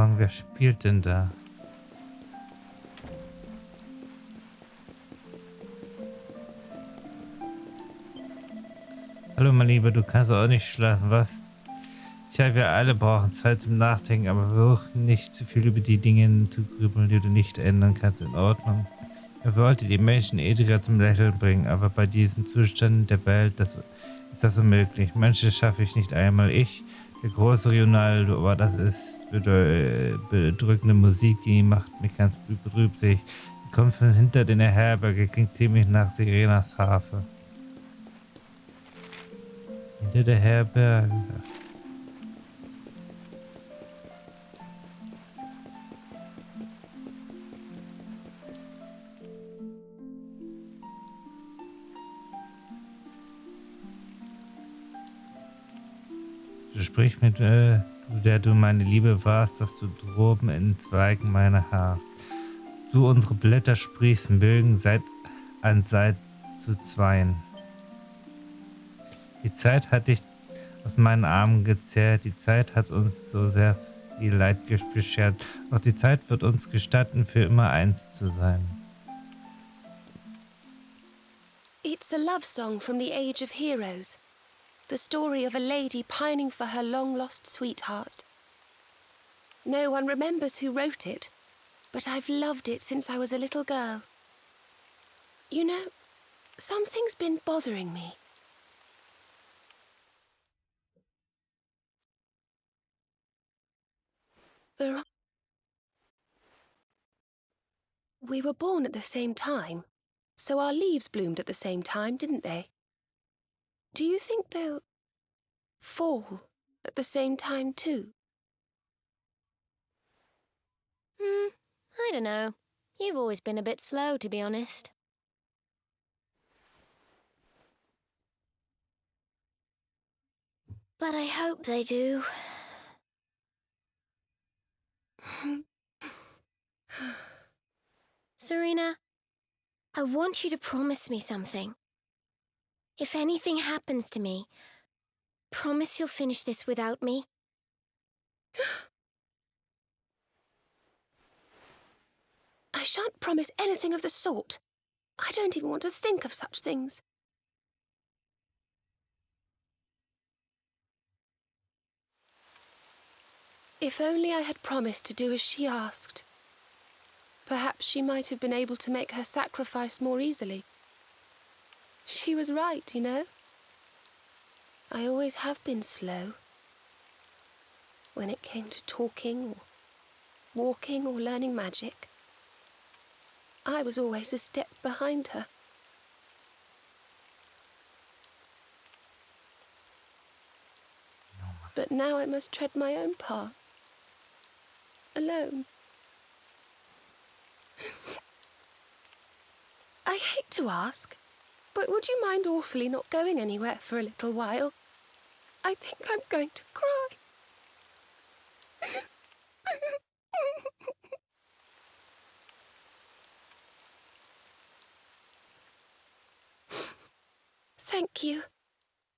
Erfahrung, wer spielt denn da? Hallo mein Lieber, du kannst auch nicht schlafen, was? Tja, wir alle brauchen Zeit zum Nachdenken, aber versuch nicht zu viel über die Dinge zu grübeln, die du nicht ändern kannst. In Ordnung. Er wollte die Menschen ethiker zum Lächeln bringen, aber bei diesen Zuständen der Welt ist das unmöglich. Manches schaffe ich nicht einmal. Ich, der große Ronaldo, aber das ist bedrückende Musik, die macht mich ganz betrübsig. Die kommt von hinter den Herberge, klingt ziemlich nach Sirenas Harfe. Hinter der Herberge. Du sprichst mit, du, der du meine Liebe warst, dass du droben in Zweigen meiner harrst. Du unsere Blätter sprießen mögen, Seit an Seit zu zweien. Die Zeit hat dich aus meinen Armen gezerrt, die Zeit hat uns so sehr viel Leid beschert, doch die Zeit wird uns gestatten, für immer eins zu sein. It's a love song from the Age of Heroes. The story of a lady pining for her long-lost sweetheart. No one remembers who wrote it, but I've loved it since I was a little girl. You know, something's been bothering me. We were born at the same time, so our leaves bloomed at the same time, didn't they? Do you think they'll fall at the same time too? I don't know. You've always been a bit slow, to be honest. But I hope they do. Serena, I want you to promise me something. If anything happens to me, promise you'll finish this without me. I shan't promise anything of the sort. I don't even want to think of such things. If only I had promised to do as she asked. Perhaps she might have been able to make her sacrifice more easily. She was right, you know. I always have been slow. When it came to talking or walking or learning magic, I was always a step behind her. But now I must tread my own path. Alone. I hate to ask, but would you mind awfully not going anywhere for a little while? I think I'm going to cry. Thank you.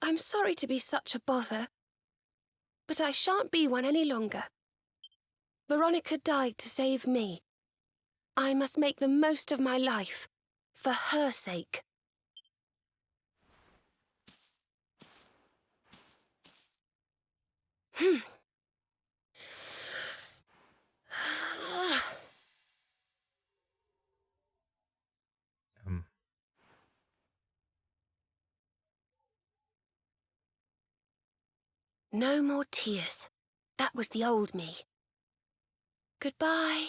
I'm sorry to be such a bother, but I shan't be one any longer. Veronica died to save me. I must make the most of my life, for her sake. No more tears. That was the old me. Goodbye.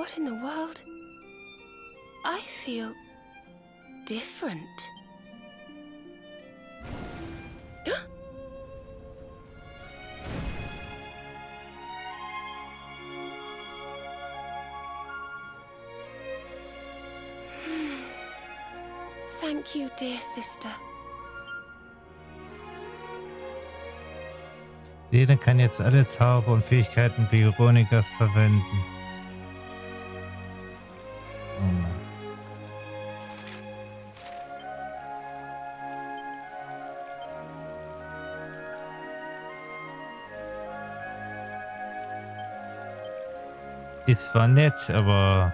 What in the world? I feel different. Thank you, dear sister. Jeder kann jetzt alle Zauber und Fähigkeiten Veronikas verwenden. Oh Mann. Ist zwar nett, aber...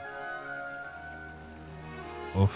Uff.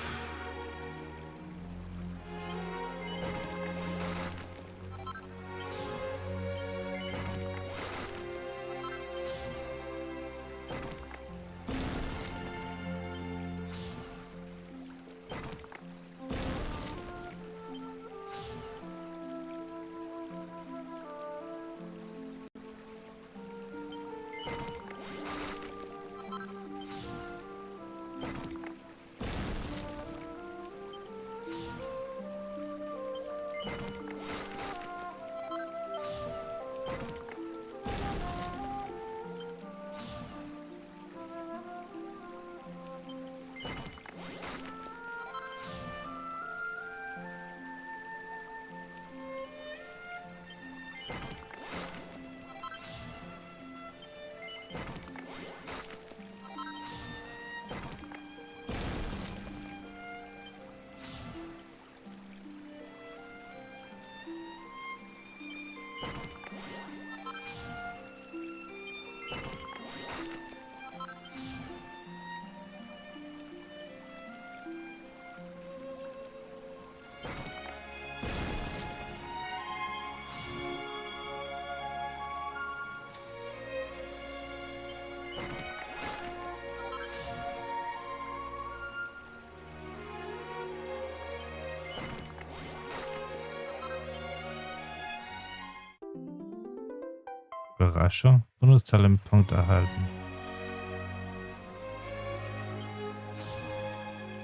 Überraschung. Bonustalentpunkt erhalten.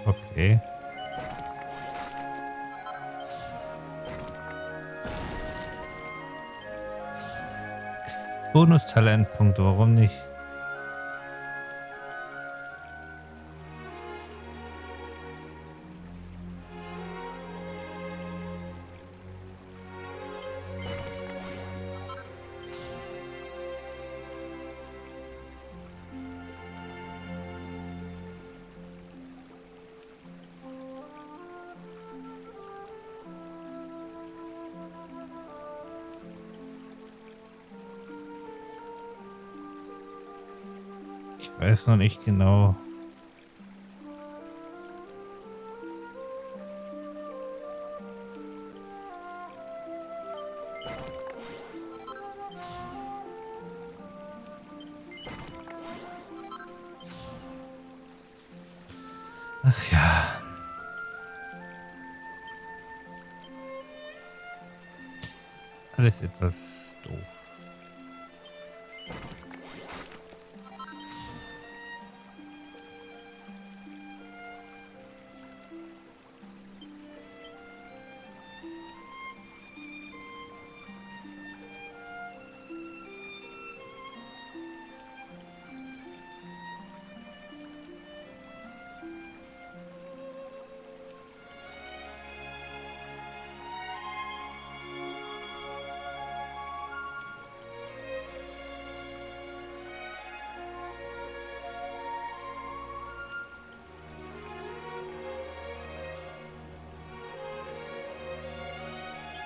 Okay. Bonustalentpunkte, warum nicht? Ich weiß noch nicht genau. Ach ja. Alles etwas doof.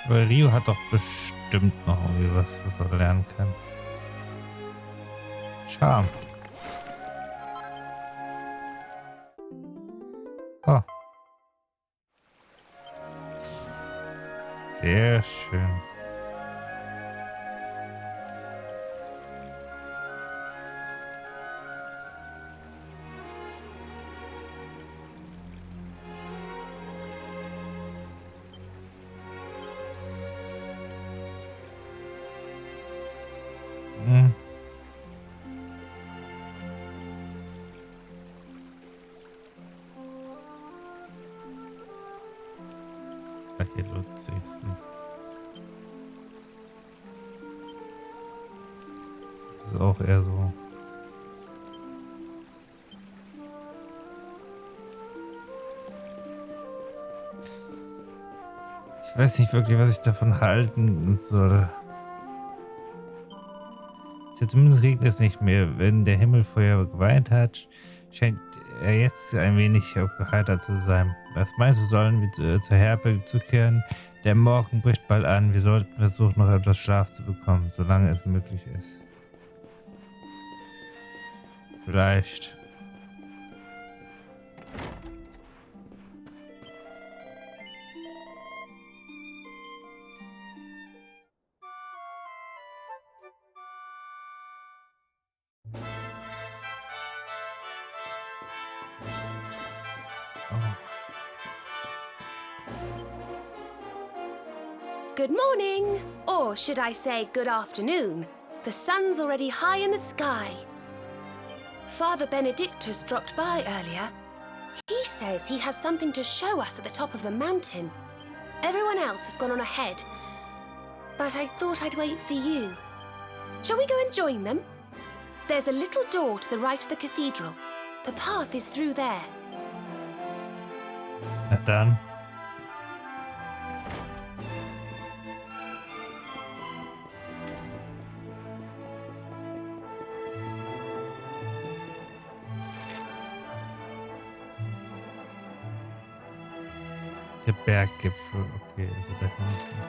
Weil Rio hat doch bestimmt noch irgendwie was er lernen kann. Charme. Oh. Sehr schön. Hier lohnt sich's nicht. Das ist auch eher so. Ich weiß nicht wirklich, was ich davon halten soll. Zumindest regnet es nicht mehr. Wenn der Himmel vorher geweint hat, scheint er jetzt ein wenig aufgeheitert zu sein. Was meinst du, sollen wir zur Herberge zurückkehren? Der Morgen bricht bald an. Wir sollten versuchen, noch etwas Schlaf zu bekommen, solange es möglich ist. Vielleicht. Good morning, or should I say good afternoon? The sun's already high in the sky. Father Benedictus dropped by earlier. He says he has something to show us at the top of the mountain. Everyone else has gone on ahead, but I thought I'd wait for you. Shall we go and join them? There's a little door to the right of the cathedral. The path is through there. Na dann. Der Berggipfel, okay, also da hinten.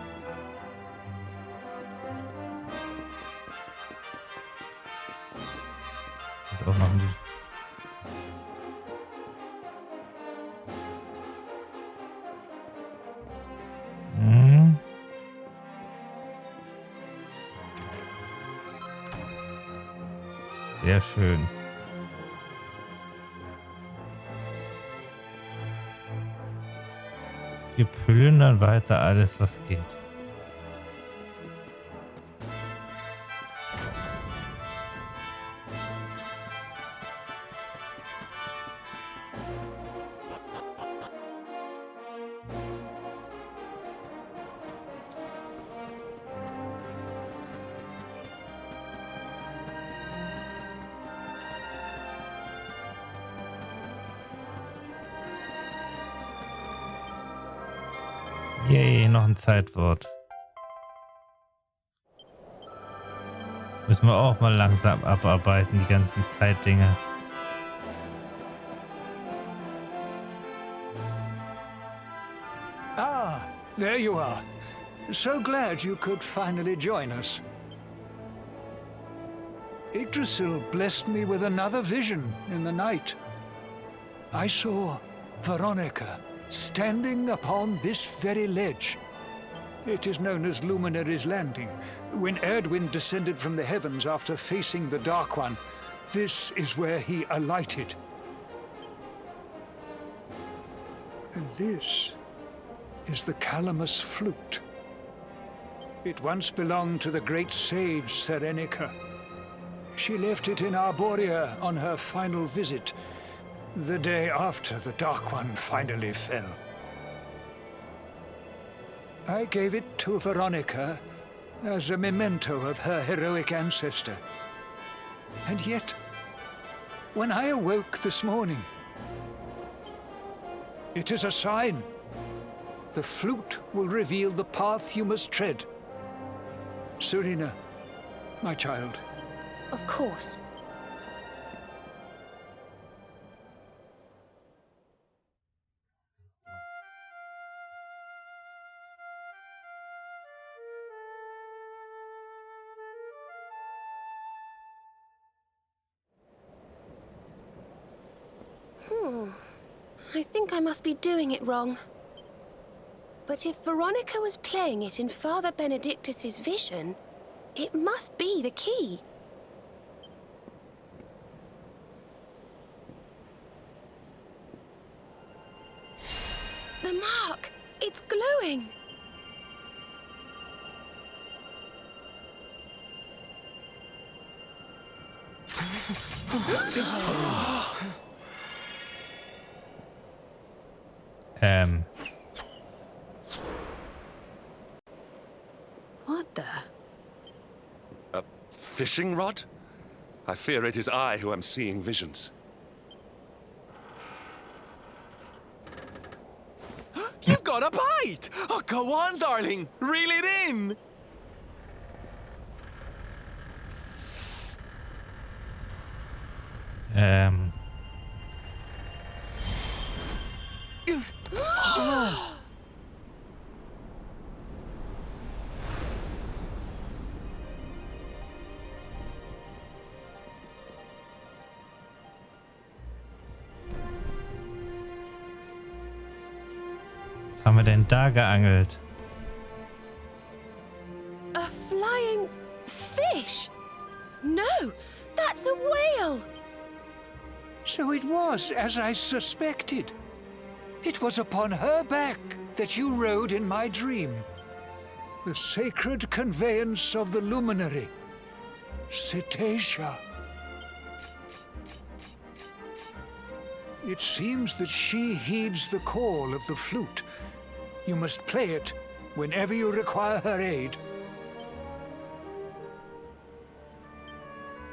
Das auch noch nicht. Sehr schön. Wir plündern weiter alles, was geht. Yay, noch ein Zeitwort. Müssen wir auch mal langsam abarbeiten, die ganzen Zeitdinge. Ah, there you are. So glad you could finally join us. Yggdrasil blessed me with another vision in the night. I saw Veronica standing upon this very ledge. It is known as Luminary's Landing. When Erdwin descended from the heavens after facing the Dark One, this is where he alighted. And this is the Calamus flute. It once belonged to the great sage Serenica. She left it in Arborea on her final visit, the day after the Dark One finally fell. I gave it to Veronica as a memento of her heroic ancestor. And yet, when I awoke this morning, it is a sign. The flute will reveal the path you must tread. Serena, my child. Of course. I think I must be doing it wrong. But if Veronica was playing it in Father Benedictus's vision, it must be the key. The mark! It's glowing! fishing rod? I fear it is I who am seeing visions. You got a bite! Oh, go on, darling. Reel it in. Was haben wir denn da geangelt? A flying fish? No, that's a whale. So it was as I suspected. It was upon her back that you rode in my dream. The sacred conveyance of the luminary, Cetacea. It seems that she heeds the call of the flute. You must play it whenever you require her aid.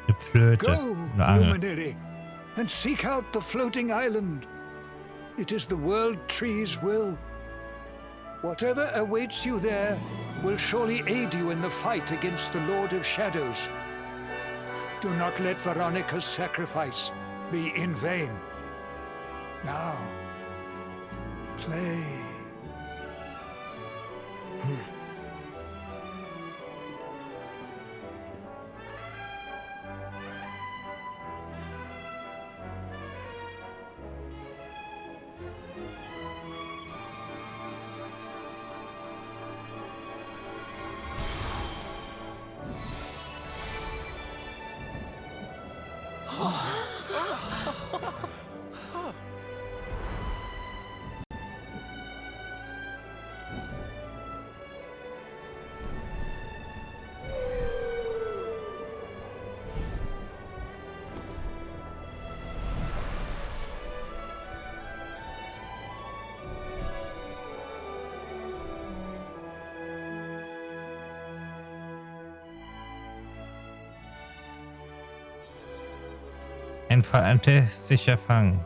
Die Flöte. Go, Eine Angel. luminary, and seek out the floating island. It is the world tree's will. Whatever awaits you there will surely aid you in the fight against the Lord of Shadows. Do not let Veronica's sacrifice be in vain. Now, play. Ein fantastischer Fang.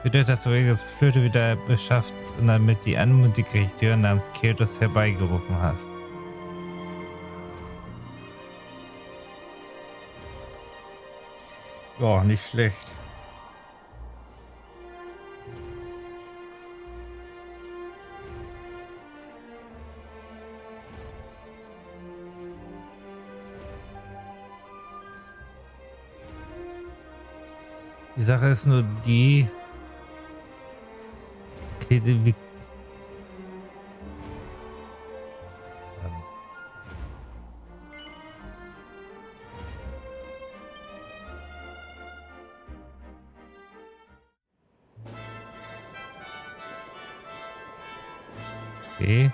Bedeutet, dass du Reges Flöte wieder beschafft und damit die anmutige Kreatur namens Ketos herbeigerufen hast. Ja, nicht schlecht. Die Sache ist nur die... Okay, wie... Okay.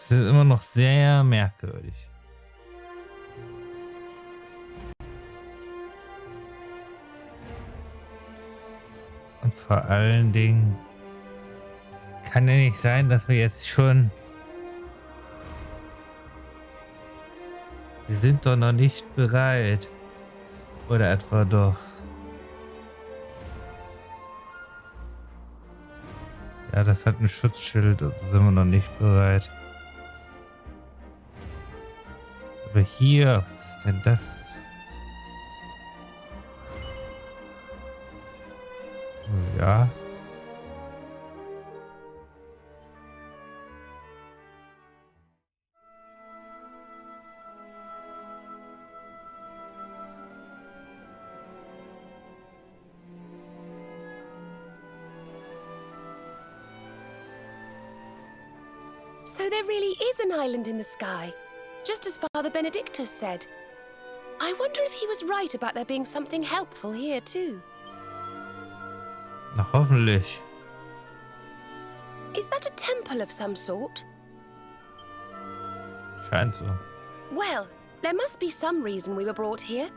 Das ist immer noch sehr merkwürdig. Und vor allen Dingen kann ja nicht sein, dass wir jetzt schon... Wir sind doch noch nicht bereit. Oder etwa doch. Ja, das hat ein Schutzschild, also sind wir noch nicht bereit. Aber hier, was ist denn das? Ja. So there really is an island in the sky, just as Father Benedictus said. I wonder if he was right about there being something helpful here too. Na, hoffentlich. Is that a temple of some sort? Scheint so. Well, there must be some reason we were brought here.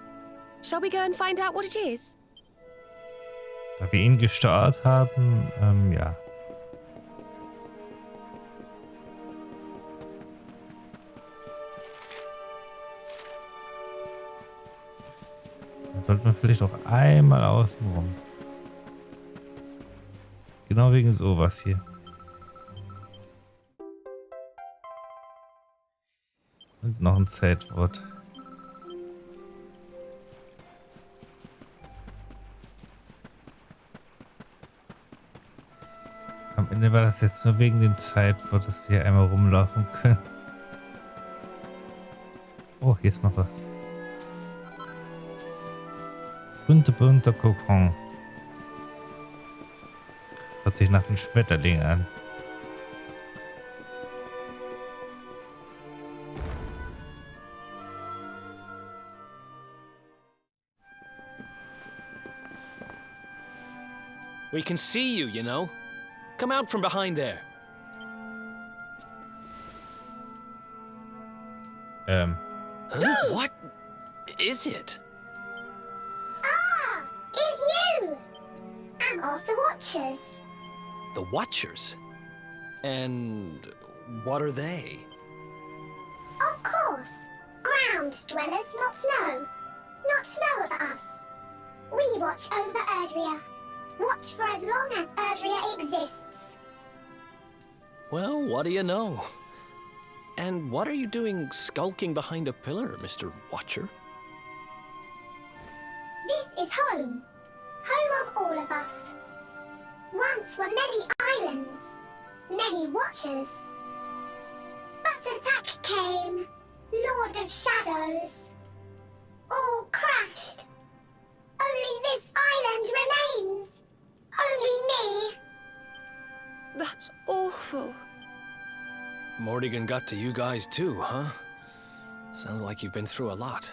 Shall we go and find out what it is? Da wir ihn gesteuert haben, ja. Dann sollten wir vielleicht auch einmal außen rum. Genau wegen sowas hier. Und noch ein Zeitwort. Am Ende war das jetzt nur wegen dem Zeitwort, dass wir hier einmal rumlaufen können. Oh, hier ist noch was. Bunter Kokon. Hört sich nach einem Schmetterling an. We can see you, you know. Come out from behind there. Huh? What is it? Ah, it's you! I'm of the Watchers. The Watchers? And what are they? Of course. Ground dwellers, not snow. Not snow of us. We watch over Erdrea. Watch for as long as Erdrea exists. Well, what do you know? And what are you doing skulking behind a pillar, Mr. Watcher? This is home. Home of all of us. Once were many islands. Many Watchers. But attack came. Lord of Shadows. All crashed. Only this island remains. Only me. That's awful. Morrigan got to you guys too, huh? Sounds like you've been through a lot.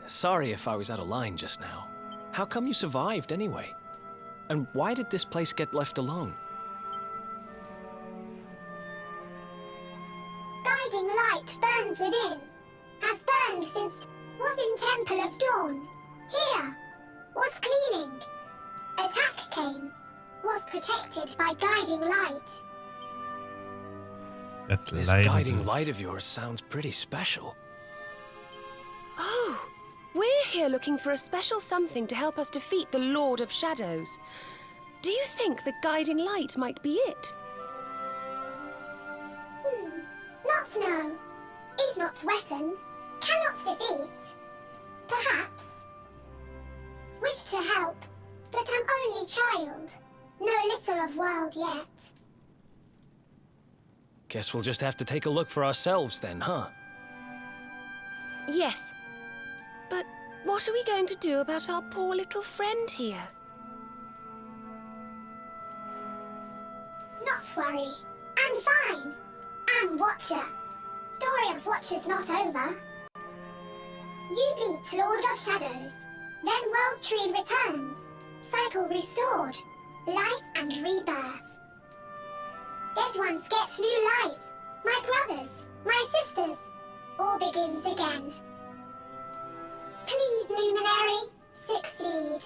Sorry if I was out of line just now. How come you survived anyway? And why did this place get left alone? Guiding light burns within. Has burned since was in Temple of Dawn. Here. Was cleaning. Attack came. Was protected by guiding light. That's This guiding light of yours sounds pretty special. Oh, we're here looking for a special something to help us defeat the Lord of Shadows. Do you think the guiding light might be it? Not know. Is not weapon. Cannot defeat. Perhaps. Wish to help, but I'm only child. Know little of world yet. Guess we'll just have to take a look for ourselves then, huh? Yes. But what are we going to do about our poor little friend here? Not worry. I'm fine. I'm Watcher. Story of Watchers not over. You beat Lord of Shadows. Then World Tree returns. Cycle restored. Life and rebirth. Dead ones get new life. My brothers, my sisters. All begins again. Please, Luminary, succeed.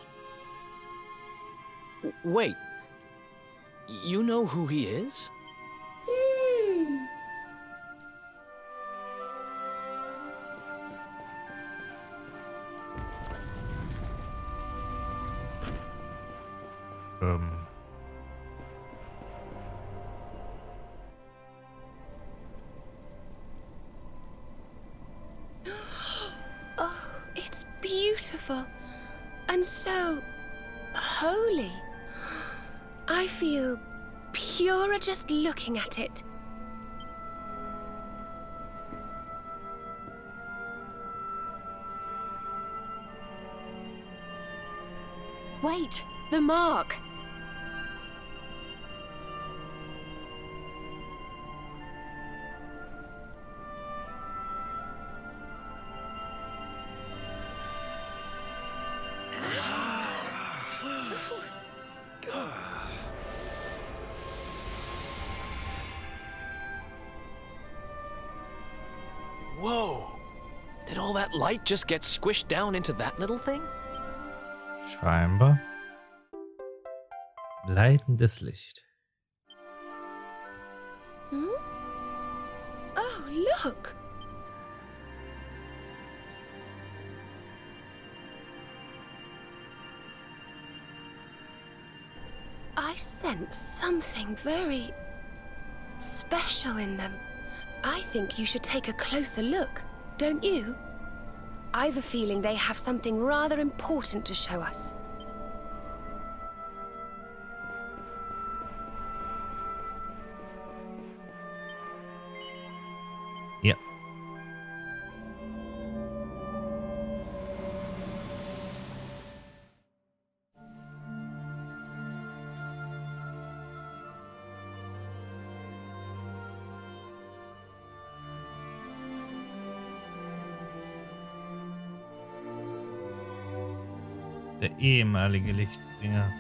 Wait. You know who he is? Oh, it's beautiful. And so holy. I feel purer just looking at it. Wait, the mark. Did all that light just get squished down into that little thing? Scheinbar. Leitendes Licht. Oh, look! I sense something very special in them. I think you should take a closer look, don't you? I've a feeling they have something rather important to show us. Ja. Der ehemalige Lichtbringer.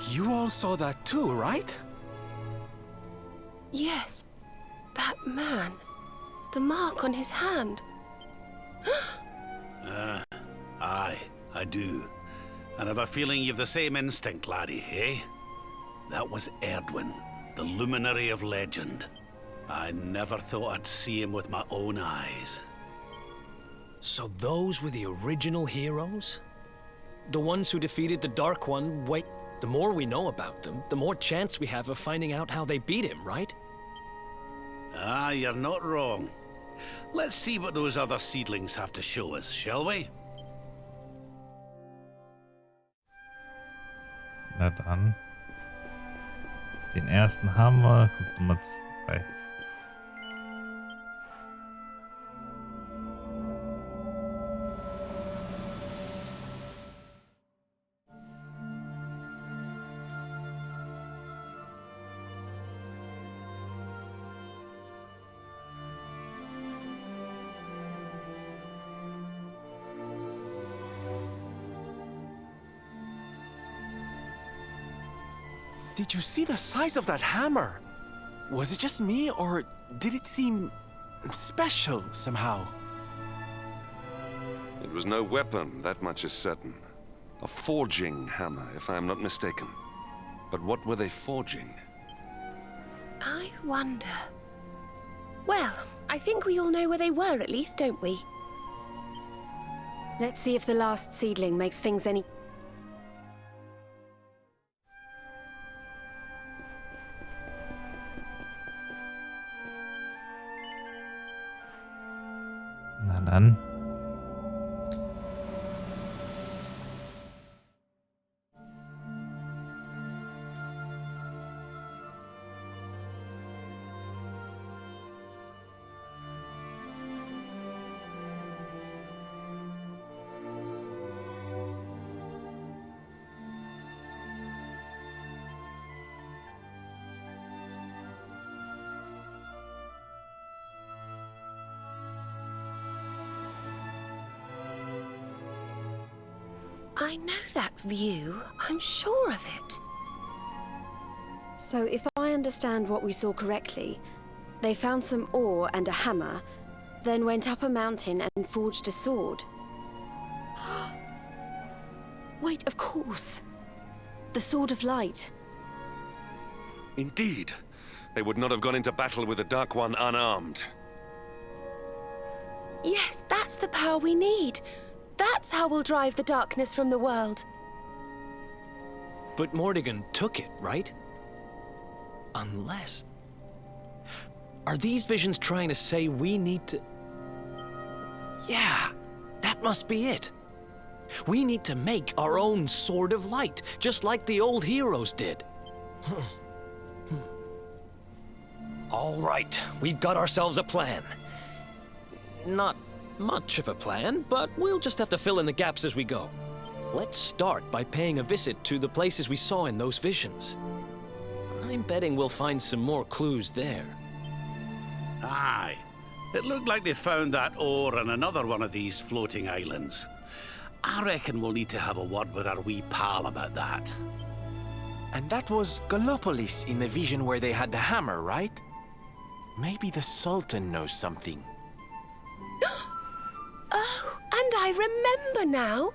You all saw that too, right? Yes, that man. The mark on his hand. Aye, I do. And I've a feeling you've the same instinct, laddie, eh? That was Erdwin, the luminary of legend. I never thought I'd see him with my own eyes. So those were the original heroes? The ones who defeated the Dark One? Wait, the more we know about them, the more chance we have of finding out how they beat him, right? Ah, you're not wrong. Let's see what those other seedlings have to show us, shall we? Na dann. Den ersten haben wir. Guck Nummer 2. Did you see the size of that hammer? Was it just me, or did it seem special somehow? It was no weapon, that much is certain. A forging hammer, if I am not mistaken. But what were they forging? I wonder. Well, I think we all know where they were at least, don't we? Let's see if the last seedling makes things any... Na dann. I know that view. I'm sure of it. So if I understand what we saw correctly, they found some ore and a hammer, then went up a mountain and forged a sword. Wait, of course. The Sword of Light. Indeed. They would not have gone into battle with the Dark One unarmed. Yes, that's the power we need. That's how we'll drive the darkness from the world. But Mordigan took it, right? Unless... Are these visions trying to say we need to... Yeah, that must be it. We need to make our own Sword of Light, just like the old heroes did. All right, we've got ourselves a plan. Not much of a plan, but we'll just have to fill in the gaps as we go. Let's start by paying a visit to the places we saw in those visions. I'm betting we'll find some more clues there. Aye. It looked like they found that ore on another one of these floating islands. I reckon we'll need to have a word with our wee pal about that. And that was Gallopolis in the vision where they had the hammer, right? Maybe the Sultan knows something. Oh, and I remember now.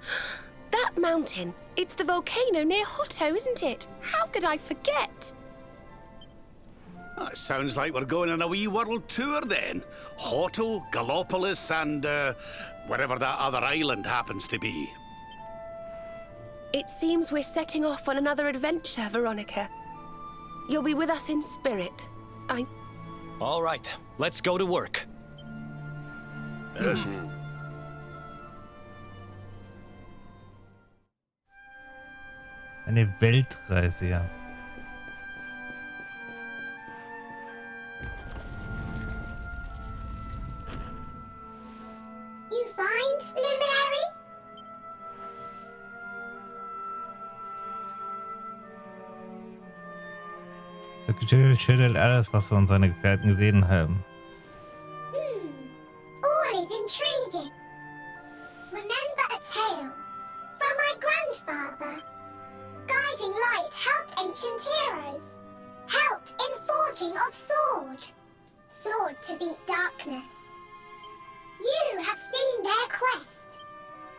That mountain. It's the volcano near Hotto, isn't it? How could I forget? That sounds like we're going on a wee world tour then. Hotto, Gallopolis, and wherever that other island happens to be. It seems we're setting off on another adventure, Veronica. You'll be with us in spirit. All right, let's go to work. Eine Weltreise, ja. You find, Luminary? So schüttelt alles, was wir und seine Gefährten gesehen haben. All is intriguing. Remember a tale from my grandfather. Guiding light helped ancient heroes. Helped in forging of sword. Sword to beat darkness. You have seen their quest.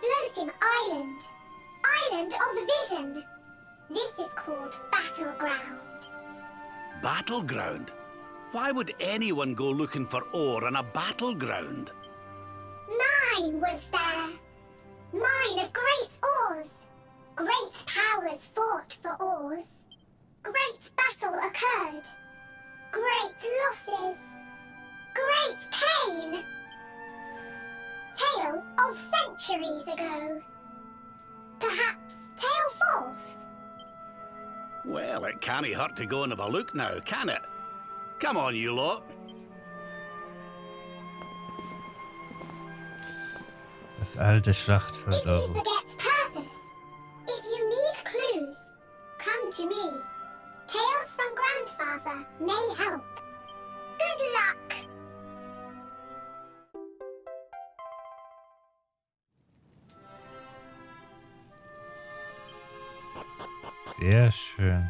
Floating island. Island of vision. This is called Battleground. Battleground? Why would anyone go looking for ore on a battleground? Mine was there. Mine of great ores. Great powers fought for ores. Great battle occurred. Great losses. Great pain. Tale of centuries ago. Perhaps tale false. Well, it can't hurt to go and have a look now, can it? Come on, you lot. Das alte Schlachtfeld If you also. forget purpose, if you need clues, come to me. Tales from Grandfather may help. Good luck! Sehr schön.